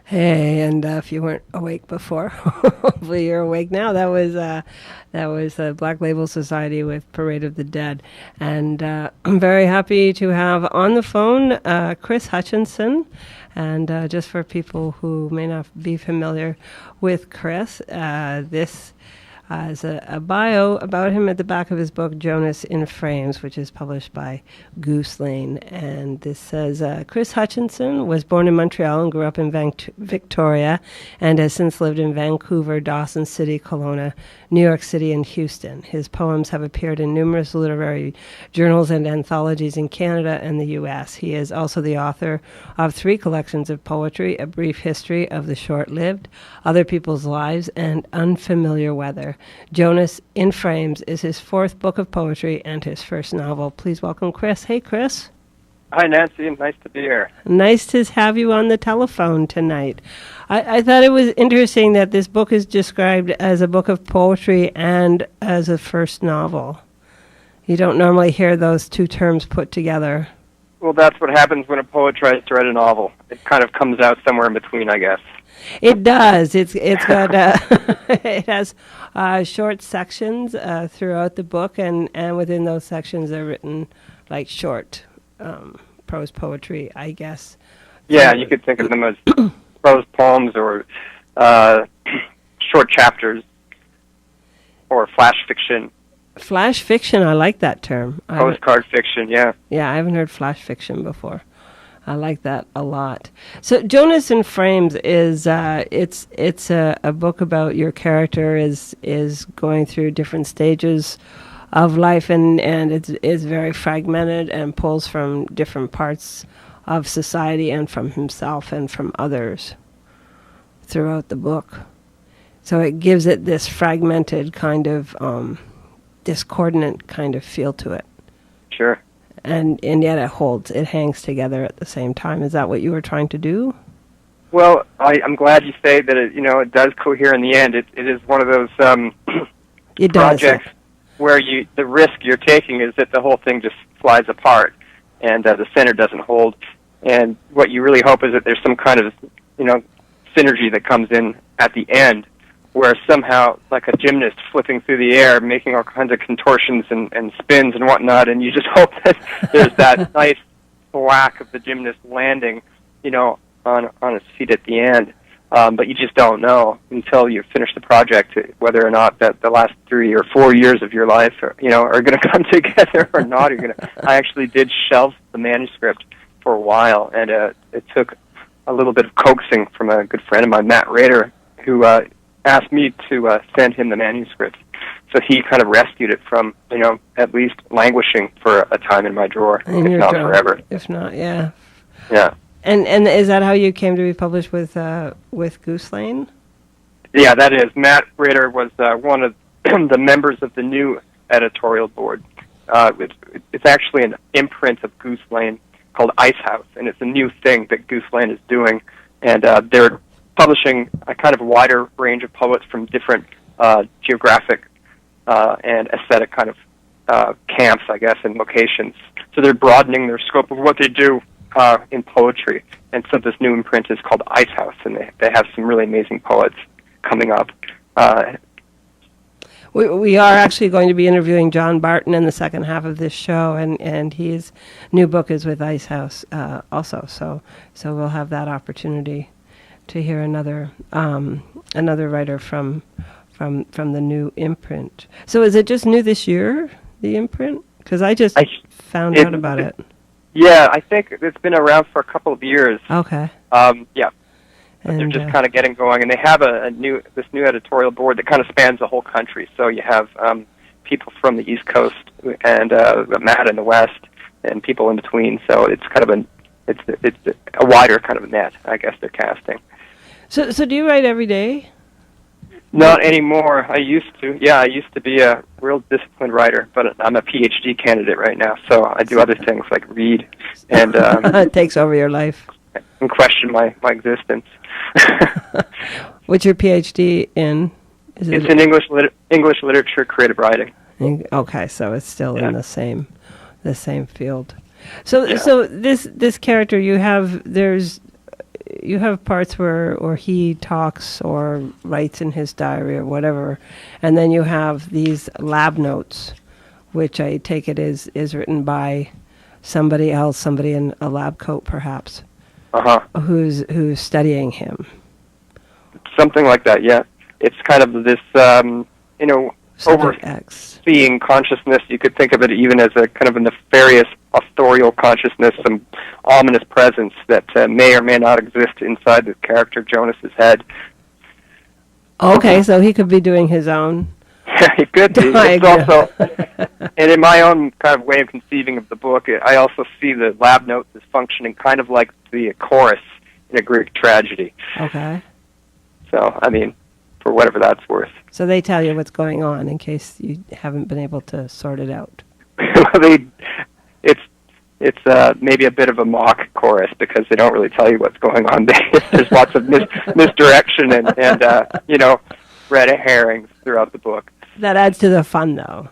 Hey, and if you weren't awake before, hopefully you're awake now. That was the Black Label Society with Parade of the Dead, and I'm very happy to have on the phone Chris Hutchinson. And just for people who may not be familiar with Chris, this is a bio about him at the back of his book, Jonas in Frames, which is published by Goose Lane. And this says, Chris Hutchinson was born in Montreal and grew up in Victoria and has since lived in Vancouver, Dawson City, Kelowna, New York City, and Houston. His poems have appeared in numerous literary journals and anthologies in Canada and the U.S. He is also the author of 3 collections of poetry, A Brief History of the Short-Lived, Other People's Lives, and Unfamiliar Weather. Jonas in Frames is his 4th book of poetry and his first novel. Please welcome Chris. Hey, Chris. Hi, Nancy. Nice to be here. Nice to have you on the telephone tonight. I thought it was interesting that this book is described as a book of poetry and as a first novel. You don't normally hear those 2 terms put together. Well, that's what happens when a poet tries to write a novel. It kind of comes out somewhere in between, I guess. It does. It's got it has short sections throughout the book, and within those sections they're written like short prose poetry, I guess. Yeah, you could think of them as prose poems or short chapters or flash fiction. Flash fiction, I like that term. Postcard fiction, yeah. Yeah, I haven't heard flash fiction before. I like that a lot. So Jonas in Frames is it's a book about your character is going through different stages of life, and it's very fragmented and pulls from different parts of society and from himself and from others throughout the book. So it gives it this fragmented kind of discordant kind of feel to it. Sure. And yet it hangs together at the same time. Is that what you were trying to do? Well, I'm glad you say that it does cohere in the end. It is one of those projects where the risk you're taking is that the whole thing just flies apart and the center doesn't hold. And what you really hope is that there's some kind of synergy that comes in at the end, where somehow, like a gymnast flipping through the air, making all kinds of contortions and spins and whatnot, and you just hope that there's that nice thwack of the gymnast landing, on his feet at the end. But you just don't know until you finish the project whether or not that the last 3 or 4 years of your life are going to come together or not. I actually did shelve the manuscript for a while, and it took a little bit of coaxing from a good friend of mine, Matt Rader, who asked me to send him the manuscript. So he kind of rescued it from, at least languishing for a time in my drawer, if not forever. If not, yeah. Yeah. And is that how you came to be published with Goose Lane? Yeah, that is. Matt Rader was one of the members of the new editorial board. It's actually an imprint of Goose Lane called Ice House, and it's a new thing that Goose Lane is doing. And they're publishing a kind of wider range of poets from different geographic and aesthetic kind of camps, I guess, and locations. So they're broadening their scope of what they do in poetry. And so this new imprint is called Ice House, and they have some really amazing poets coming up. We are actually going to be interviewing John Barton in the second half of this show, and his new book is with Ice House also. So we'll have that opportunity to hear another writer from the new imprint. So is it just new this year, the imprint? Because I found out about it. Yeah, I think it's been around for a couple of years. Okay. Yeah. But they're just kind of getting going, and they have this new editorial board that kind of spans the whole country. So you have people from the East Coast and Matt in the West, and people in between. So it's kind of it's a wider kind of net, I guess they're casting. So do you write every day? Not anymore. I used to. Yeah, I used to be a real disciplined writer, but I'm a PhD candidate right now, so I do other things like read and it takes over your life and question my existence. What's your PhD in? It's in English literature, creative writing. Okay, so it's still in the same field. So this character you have, you have parts where or he talks or writes in his diary or whatever, and then you have these lab notes, which I take it is written by somebody else, somebody in a lab coat perhaps, who's studying him. Something like that, yeah. It's kind of this, overseeing consciousness. You could think of it even as a kind of a nefarious, authorial consciousness, some ominous presence that may or may not exist inside the character Jonas's head. Okay, so he could be doing his own. It could be. It's also, and in my own kind of way of conceiving of the book, I also see the lab notes as functioning kind of like the chorus in a Greek tragedy. Okay. So, I mean, for whatever that's worth. So they tell you what's going on in case you haven't been able to sort it out. It's maybe a bit of a mock chorus because they don't really tell you what's going on. There's lots of misdirection and red herrings throughout the book. That adds to the fun, though.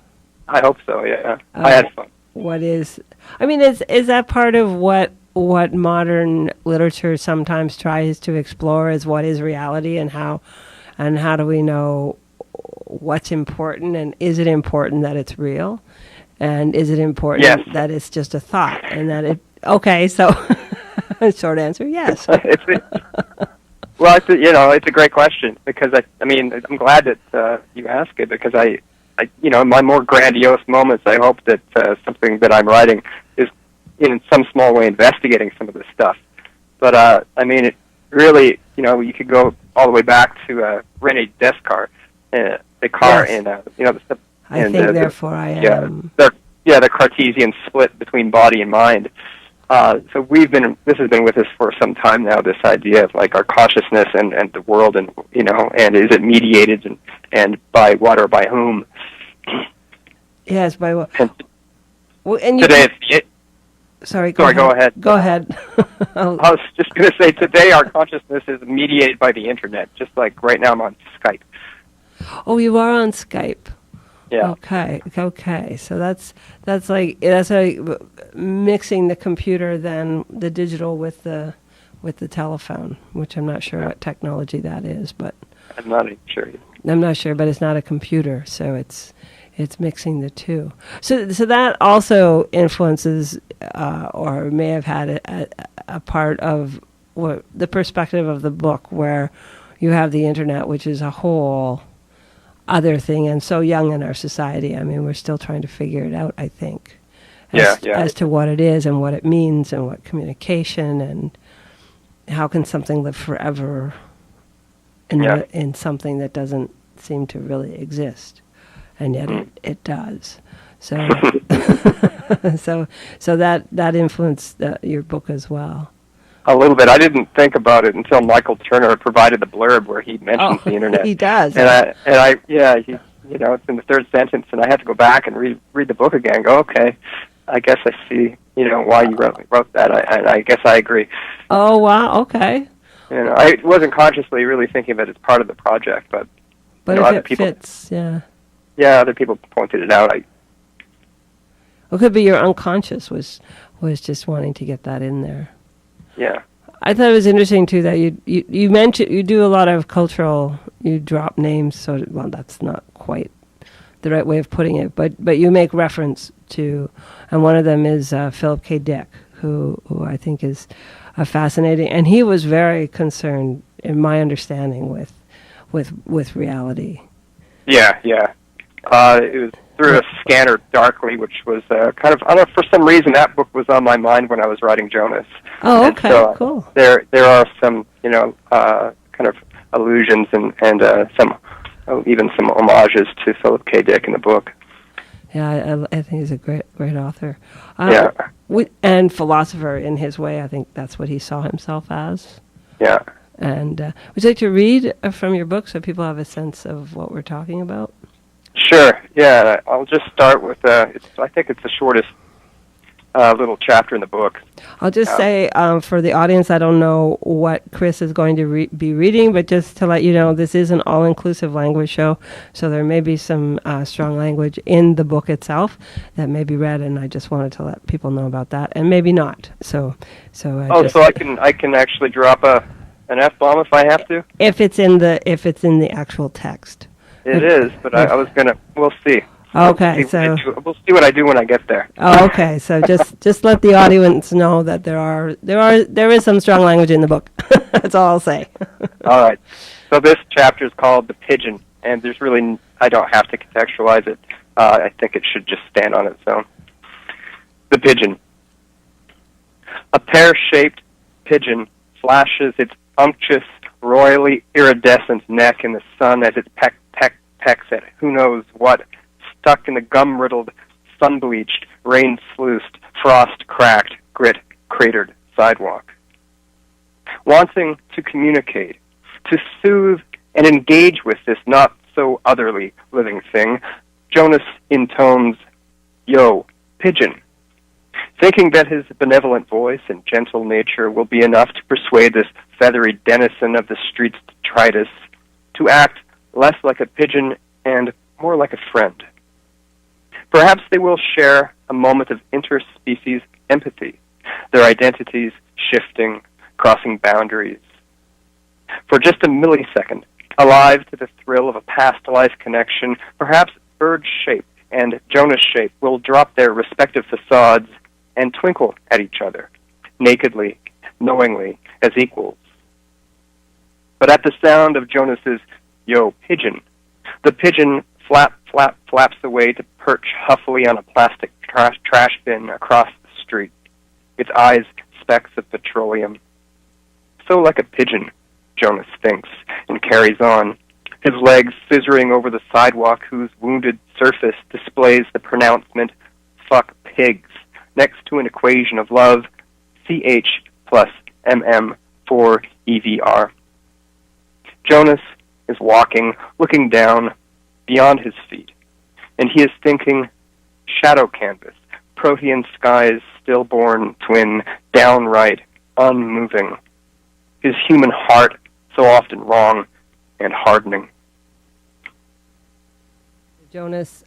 I hope so. Yeah, I had fun. Is that part of what modern literature sometimes tries to explore? Is what is reality and how do we know what's important, and is it important that it's real, and is it important that it's just a thought and that it? Okay, so short answer, yes. It's a great question because I'm glad that you ask it because in my more grandiose moments, I hope that something that I'm writing is in some small way investigating some of this stuff. But it really, you could go all the way back to René Descartes, Descartes, and the stuff. I think therefore I am. The Cartesian split between body and mind. So this has been with us for some time now, this idea of like our consciousness and the world and is it mediated and by what or by whom? Yes, by what? And today go ahead. Go ahead. I was just going to say today our consciousness is mediated by the internet, just like right now I'm on Skype. Oh, you are on Skype. Yeah. Okay. So that's like mixing the computer, then the digital with the telephone, which I'm not sure what technology that is, but I'm not sure. I'm not sure, but it's not a computer, so it's mixing the two. So that also influences, or may have had a part of what the perspective of the book, where you have the internet, which is a whole other thing, and so young in our society. I mean, we're still trying to figure it out, I think, as to what it is and what it means and what communication and how can something live forever in something that doesn't seem to really exist, and yet it does. So, so that influenced your book as well. A little bit. I didn't think about it until Michael Turner provided the blurb where he mentions the internet. He does. And it's in the third sentence, and I had to go back and read the book again. And go, okay, I guess I see, why you wrote that. I guess I agree. Oh wow, okay. I wasn't consciously really thinking of it as part of the project, but if other it people fits, yeah. Yeah, other people pointed it out. It could be your unconscious was just wanting to get that in there. Yeah. I thought it was interesting too that you mentioned you do a lot of cultural, you drop names, so that's not quite the right way of putting it, but you make reference to, and one of them is Philip K. Dick, who I think is a fascinating, and he was very concerned, in my understanding, with reality. Yeah. It was through a scanner darkly, which was kind of, I don't know, for some reason that book was on my mind when I was writing Jonas. Oh, okay, cool. There are some, kind of allusions and even some homages to Philip K. Dick in the book. Yeah, I think he's a great author. Yeah. And philosopher in his way. I think that's what he saw himself as. Yeah. And would you like to read from your book so people have a sense of what we're talking about? Sure. Yeah, I'll just start with. I think it's the shortest little chapter in the book. I'll just say for the audience, I don't know what Chris is going to be reading, but just to let you know, this is an all-inclusive language show, so there may be some strong language in the book itself that may be read, and I just wanted to let people know about that, and maybe not. So I can actually drop an F-bomb if I have to? If it's in the actual text. It is, but we'll see. Okay, we'll see what I do when I get there. Oh, okay. So just let the audience know that there is some strong language in the book. That's all I'll say. All right. So this chapter is called The Pigeon, and I don't have to contextualize it. I think it should just stand on its own. The Pigeon. A pear-shaped pigeon flashes its unctuous, royally iridescent neck in the sun as it pecks at who knows what, stuck in the gum-riddled, sun-bleached, rain-sluiced, frost-cracked, grit-cratered sidewalk. Wanting to communicate, to soothe and engage with this not-so-otherly living thing, Jonas intones, "Yo, pigeon," thinking that his benevolent voice and gentle nature will be enough to persuade this feathery denizen of the street's detritus to act less like a pigeon and more like a friend. Perhaps they will share a moment of interspecies empathy, their identities shifting, crossing boundaries. For just a millisecond, alive to the thrill of a past life connection, perhaps bird shape and Jonas shape will drop their respective facades and twinkle at each other, nakedly, knowingly, as equals. But at the sound of Jonas's "Yo, pigeon," the pigeon flaps away to perch huffily on a plastic trash bin across the street, its eyes specks of petroleum. So like a pigeon, Jonas thinks, and carries on, his legs scissoring over the sidewalk whose wounded surface displays the pronouncement, "fuck pigs," next to an equation of love, CH plus MM for EVR. Jonas is walking, looking down, beyond his feet, and he is thinking, shadow canvas, protean skies, stillborn twin, downright, unmoving. His human heart, so often wrong and hardening. Jonas,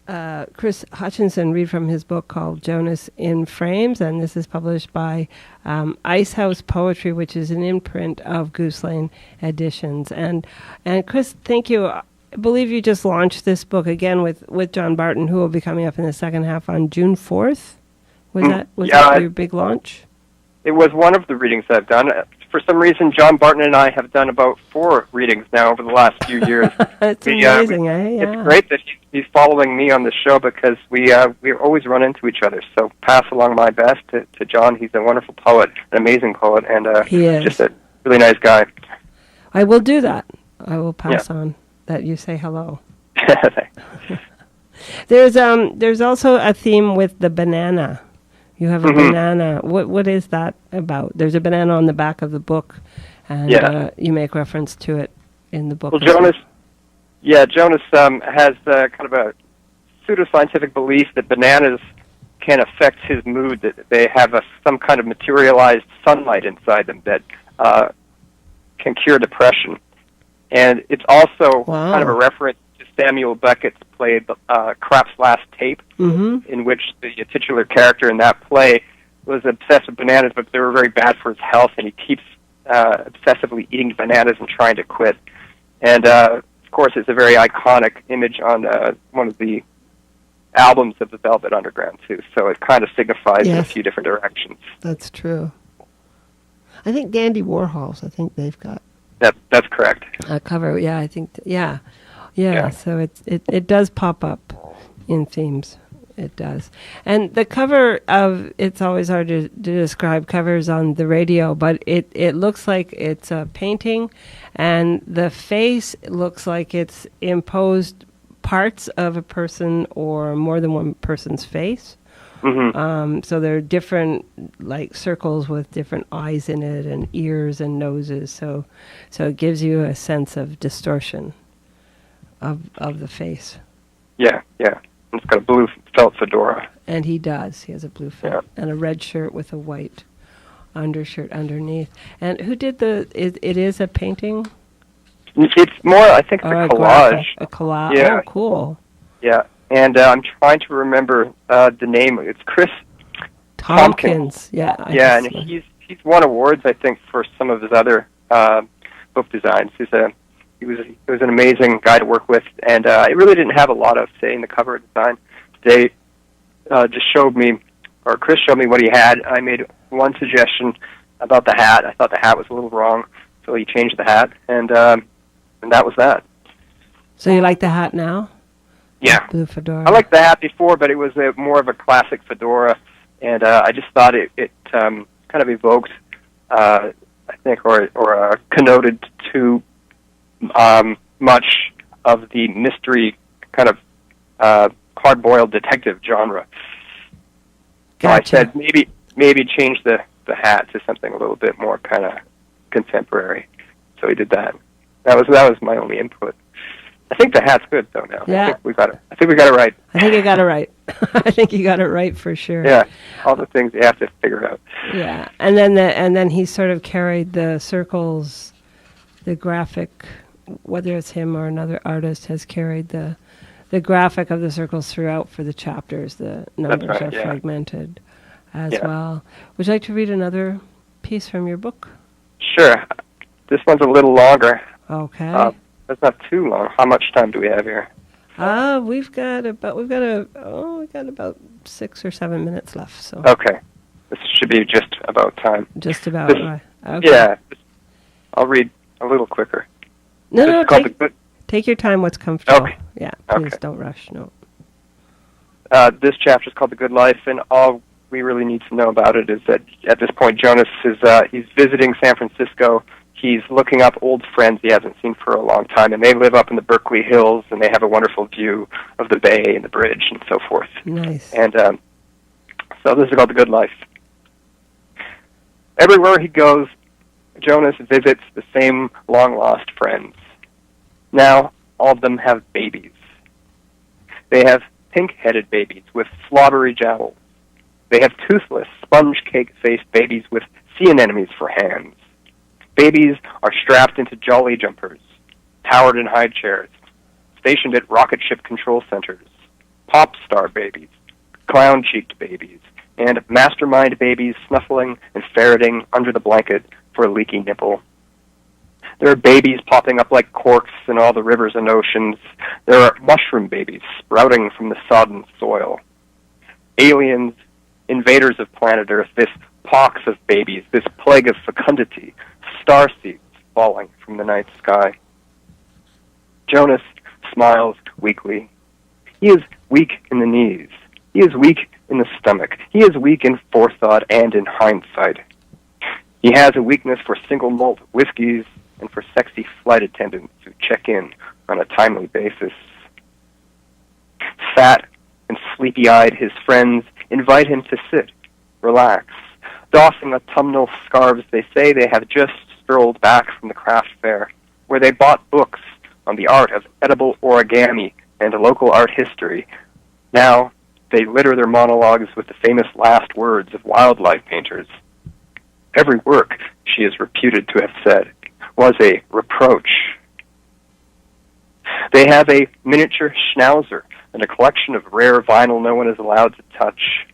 Chris Hutchinson, read from his book called Jonas in Frames, and this is published by Icehouse Poetry, which is an imprint of Goose Lane Editions. And Chris, thank you. I believe you just launched this book again with John Barton, who will be coming up in the second half on June 4th. Was that your big launch? It was one of the readings I've done. For some reason, John Barton and I have done about 4 readings now over the last few years. It's amazing, eh? Yeah. It's great that he's following me on the show because we always run into each other. So pass along my best to John. He's a wonderful poet, an amazing poet, and he is. Just a really nice guy. I will do that. I will pass on that you say hello. There's also a theme with the banana. You have a banana. What is that about? There's a banana on the back of the book, and you make reference to it in the book. Well, Jonas has kind of a pseudoscientific belief that bananas can affect his mood, that they have some kind of materialized sunlight inside them that can cure depression. And it's also kind of a reference to Samuel Beckett's play Krapp's Last Tape, in which the titular character in that play was obsessed with bananas, but they were very bad for his health, and he keeps obsessively eating bananas and trying to quit. And, of course, it's a very iconic image on one of the albums of the Velvet Underground, too, so it kind of signifies in a few different directions. That's true. I think Dandy Warhols, they've got... That's correct. A cover, I think, so it does pop up in themes. It does. And the cover of, it's always hard to describe covers on the radio, but it looks like it's a painting, and the face looks like it's imposed parts of a person or more than one person's face. So there are different circles with different eyes in it and ears and noses. So it gives you a sense of distortion of the face. Yeah. It's got a blue felt fedora. And he does. He has a blue felt and a red shirt with a white undershirt underneath. And who did it is a painting? It's more, I think, a collage. A collage. Yeah. Oh, cool. Yeah. And I'm trying to remember the name. It's Chris Tompkins. Yeah. And he's won awards, I think, for some of his other book designs. He was an amazing guy to work with, and it really didn't have a lot of say in the cover design. They just showed me, or Chris showed me what he had. I made one suggestion about the hat. I thought the hat was a little wrong, so he changed the hat, and that was that. So you like the hat now? Yeah. Blue fedora. I liked the hat before, but it was more of a classic fedora, and I just thought it kind of evoked, I think, or connoted to much of the mystery kind of hard-boiled detective genre. Gotcha. So I said maybe change the hat to something a little bit more kind of contemporary. So he did that. That was my only input. I think the hat's good though now. Yeah. I think we got it right. I think you got it right. I think you got it right for sure. Yeah. All the things you have to figure out. Yeah. And then he sort of carried the circles, the graphic, whether it's him or another artist has carried the graphic of the circles throughout for the chapters. The numbers are fragmented as well. Would you like to read another piece from your book? Sure. This one's a little longer. Okay. That's not too long. How much time do we have here? We've got about 6 or 7 minutes left. So. Okay. This should be just about time. Just about right. Okay. Yeah. I'll read a little quicker. No, take your time. What's comfortable. Okay. Yeah, please don't rush. No. This chapter is called The Good Life, and all we really need to know about it is that at this point Jonas is he's visiting San Francisco. He's looking up old friends he hasn't seen for a long time, and they live up in the Berkeley Hills, and they have a wonderful view of the bay and the bridge and so forth. Nice. And so this is called The Good Life. Everywhere he goes, Jonas visits the same long-lost friends. Now, all of them have babies. They have pink-headed babies with slobbery jowls. They have toothless, sponge-cake-faced babies with sea anemones for hands. Babies are strapped into jolly jumpers, towered in high chairs, stationed at rocket ship control centers, pop star babies, clown-cheeked babies, and mastermind babies snuffling and ferreting under the blanket for a leaky nipple. There are babies popping up like corks in all the rivers and oceans. There are mushroom babies sprouting from the sodden soil. Aliens, invaders of planet Earth, this pox of babies, this plague of fecundity, star seeds falling from the night sky. Jonas smiles weakly. He is weak in the knees. He is weak in the stomach. He is weak in forethought and in hindsight. He has a weakness for single malt whiskeys and for sexy flight attendants who check in on a timely basis. Fat and sleepy-eyed, his friends invite him to sit, relax. Doffing autumnal scarves, they say they have just strolled back from the craft fair, where they bought books on the art of edible origami and local art history. Now, they litter their monologues with the famous last words of wildlife painters. Every work, she is reputed to have said, was a reproach. They have a miniature schnauzer and a collection of rare vinyl no one is allowed to touch.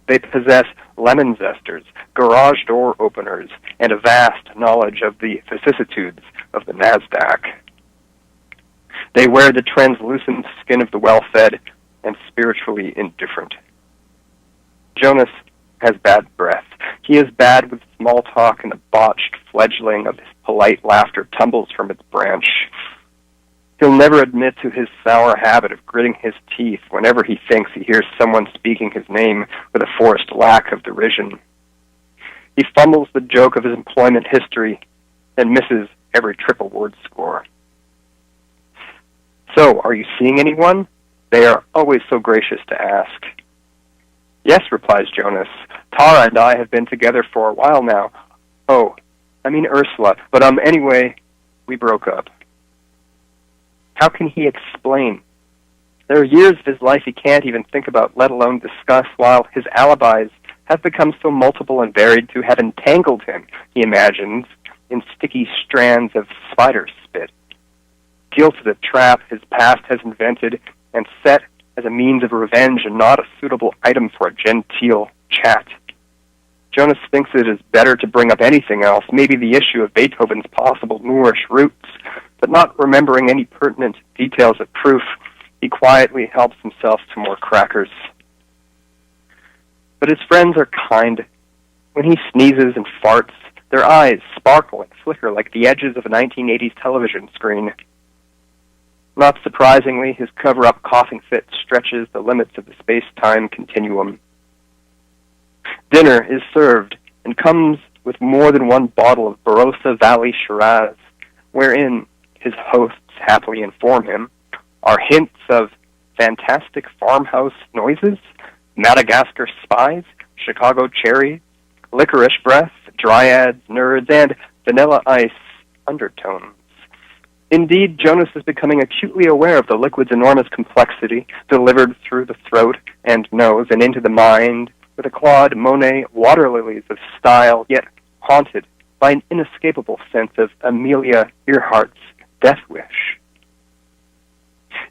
They possess lemon zesters, garage door openers, and a vast knowledge of the vicissitudes of the NASDAQ. They wear the translucent skin of the well-fed and spiritually indifferent. Jonas has bad breath. He is bad with small talk, and the botched fledgling of his polite laughter tumbles from its branch. He'll never admit to his sour habit of gritting his teeth whenever he thinks he hears someone speaking his name with a forced lack of derision. He fumbles the joke of his employment history and misses every triple word score. So, are you seeing anyone? They are always so gracious to ask. Yes, replies Jonas. Tara and I have been together for a while now. Oh, I mean Ursula, but anyway, we broke up. How can he explain? There are years of his life he can't even think about, let alone discuss, while his alibis have become so multiple and varied to have entangled him, he imagines, in sticky strands of spider spit. Guilt is a trap his past has invented and set as a means of revenge and not a suitable item for a genteel chat. Jonas thinks it is better to bring up anything else, maybe the issue of Beethoven's possible Moorish roots, but not remembering any pertinent details of proof, he quietly helps himself to more crackers. But his friends are kind. When he sneezes and farts, their eyes sparkle and flicker like the edges of a 1980s television screen. Not surprisingly, his cover-up coughing fit stretches the limits of the space-time continuum. Dinner is served and comes with more than one bottle of Barossa Valley Shiraz, wherein, his hosts happily inform him, are hints of fantastic farmhouse noises, Madagascar spies, Chicago cherries, licorice breath, dryads, nerds, and vanilla ice undertones. Indeed, Jonas is becoming acutely aware of the liquid's enormous complexity, delivered through the throat and nose and into the mind, with a Claude Monet water lilies of style, yet haunted by an inescapable sense of Amelia Earhart's death wish.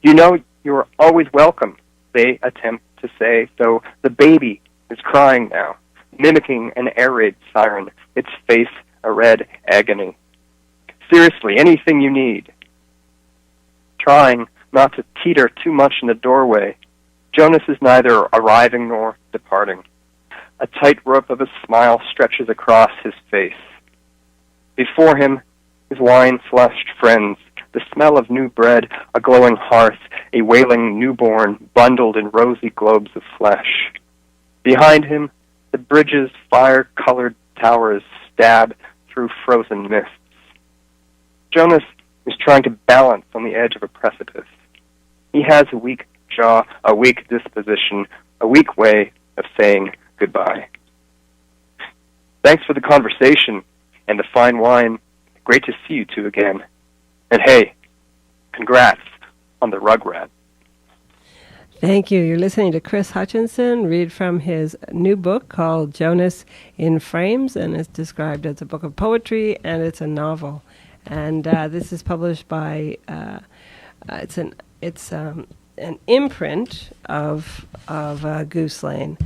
You know, you are always welcome, they attempt to say, though the baby is crying now, mimicking an air raid siren, its face a red agony. Seriously, anything you need. Trying not to teeter too much in the doorway, Jonas is neither arriving nor departing. A tightrope of a smile stretches across his face. Before him, his wine-flushed friends, the smell of new bread, a glowing hearth, a wailing newborn bundled in rosy globes of flesh. Behind him, the bridge's fire-colored towers stab through frozen mists. Jonas is trying to balance on the edge of a precipice. He has a weak jaw, a weak disposition, a weak way of saying goodbye. Thanks for the conversation and the fine wine. Great to see you two again. And hey, congrats on the Rugrat. Thank you. You're listening to Chris Hutchinson read from his new book called Jonas in Frames, and it's described as a book of poetry, and it's a novel. And this is published by it's an imprint of Goose Lane,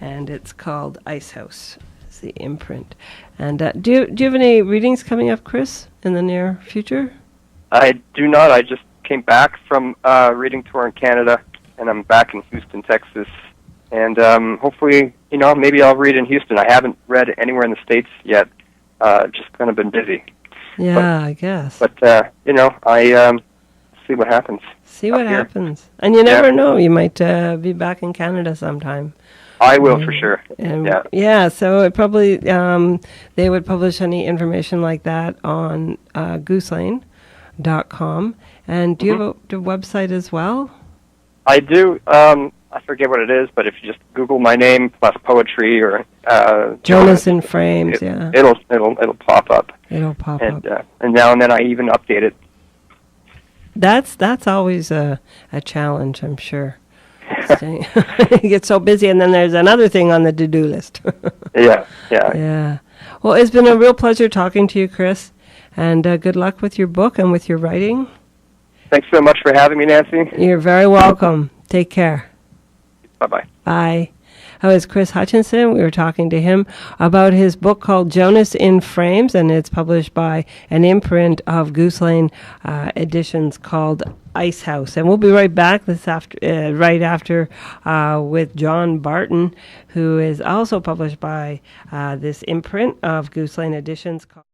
and it's called Ice House. It's the imprint. And do you have any readings coming up, Chris, in the near future? I do not. I just came back from a reading tour in Canada, and I'm back in Houston, Texas. And hopefully, maybe I'll read in Houston. I haven't read anywhere in the States yet. Just kind of been busy. Yeah, I guess. But, I see what happens. See what happens. And you never know. You might be back in Canada sometime. I will, for sure. Yeah, so it probably, they would publish any information like that on gooselane.com. And do you have a website as well? I do. I forget what it is, but if you just Google my name plus poetry or Jonas in Frames, it'll pop up. It'll pop up. And now and then I even update it. That's always a challenge, I'm sure. You get so busy, and then there's another thing on the to-do list. Yeah. Well, it's been a real pleasure talking to you, Chris, and good luck with your book and with your writing. Thanks so much for having me, Nancy. You're very welcome. Take care. Bye-bye. Bye. That was Chris Hutchinson. We were talking to him about his book called Jonas in Frames, and it's published by an imprint of Goose Lane Editions called Ice House. And we'll be right back right after with John Barton, who is also published by this imprint of Goose Lane Editions called